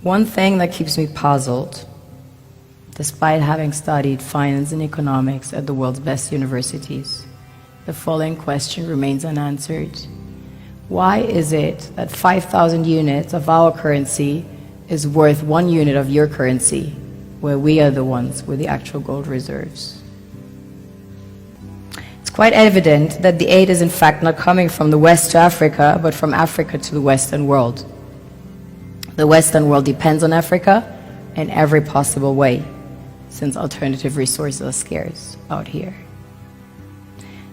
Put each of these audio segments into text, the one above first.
One thing that keeps me puzzled, despite having studied finance and economics at the world's best universities, the following question remains unanswered. Why is it that 5,000 units of our currency is worth 1 unit of your currency, where we are the ones with the actual gold reserves? It's quite evident that the aid is in fact not coming from the West to Africa, but from Africa to the Western world. The Western world depends on Africa in every possible way, since alternative resources are scarce out here.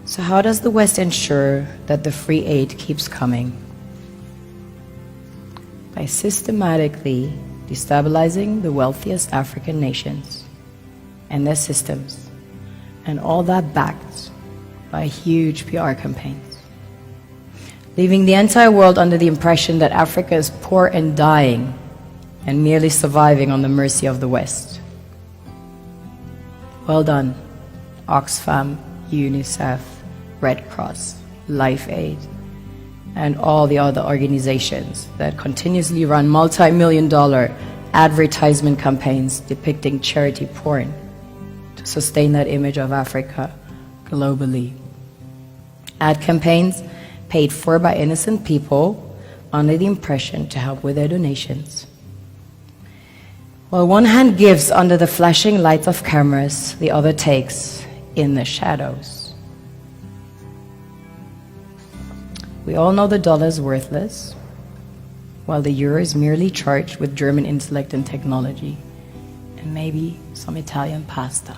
So how does the West ensure that the free aid keeps coming? By systematically destabilizing the wealthiest African nations and their systems, and all that backed by huge PR campaigns, leaving the entire world under the impression that Africa is poor and dying and merely surviving on the mercy of the West. Well done, Oxfam, UNICEF, Red Cross, Life Aid, and all the other organizations that continuously run multi-million-dollar advertisement campaigns depicting charity porn to sustain that image of Africa globally. Ad campaigns paid for by innocent people under the impression to help with their donations. While one hand gives under the flashing lights of cameras, the other takes in the shadows. We all know the dollar is worthless, while the euro is merely charged with German intellect and technology, and maybe some Italian pasta.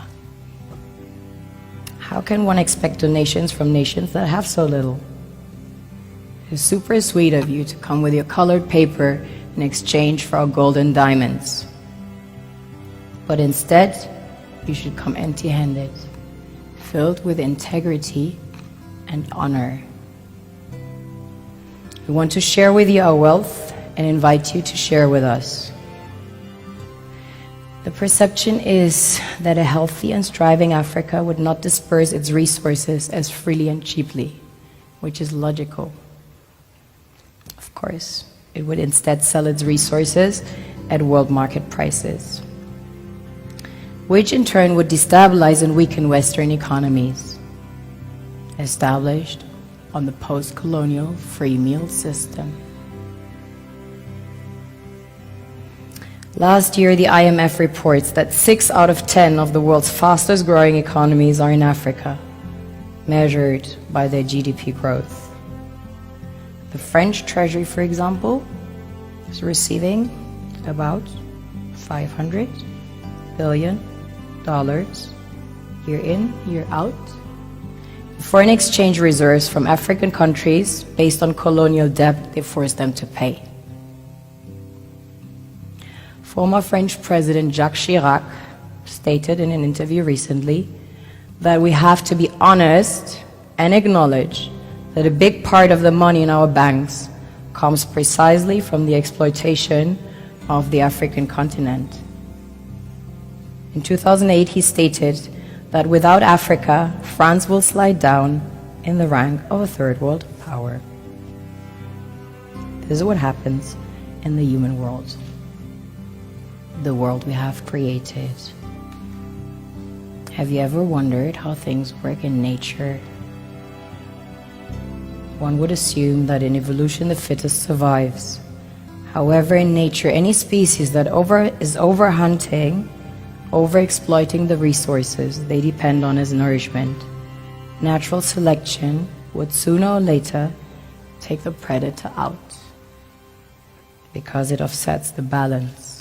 How can one expect donations from nations that have so little? It's super sweet of you to come with your colored paper in exchange for our gold and diamonds. But instead, you should come empty-handed, filled with integrity and honor. We want to share with you our wealth and invite you to share with us. The perception is that a healthy and striving Africa would not disperse its resources as freely and cheaply, which is logical. Of course, it would instead sell its resources at world market prices, which in turn would destabilize and weaken Western economies, established on the post-colonial free meal system. Last year, the IMF reports that 6 out of 10 of the world's fastest growing economies are in Africa, measured by their GDP growth. The French Treasury, for example, is receiving about $500 billion year in, year out. Foreign exchange reserves from African countries based on colonial debt they forced them to pay. Former French President Jacques Chirac stated in an interview recently that we have to be honest and acknowledge that a big part of the money in our banks comes precisely from the exploitation of the African continent. In 2008, he stated that without Africa, France will slide down in the rank of a third world power. This is what happens in the human world, the world we have created. Have you ever wondered how things work in nature? One would assume that in evolution the fittest survives. However, in nature, any species that is overhunting, overexploiting the resources they depend on as nourishment, natural selection would sooner or later take the predator out because it offsets the balance.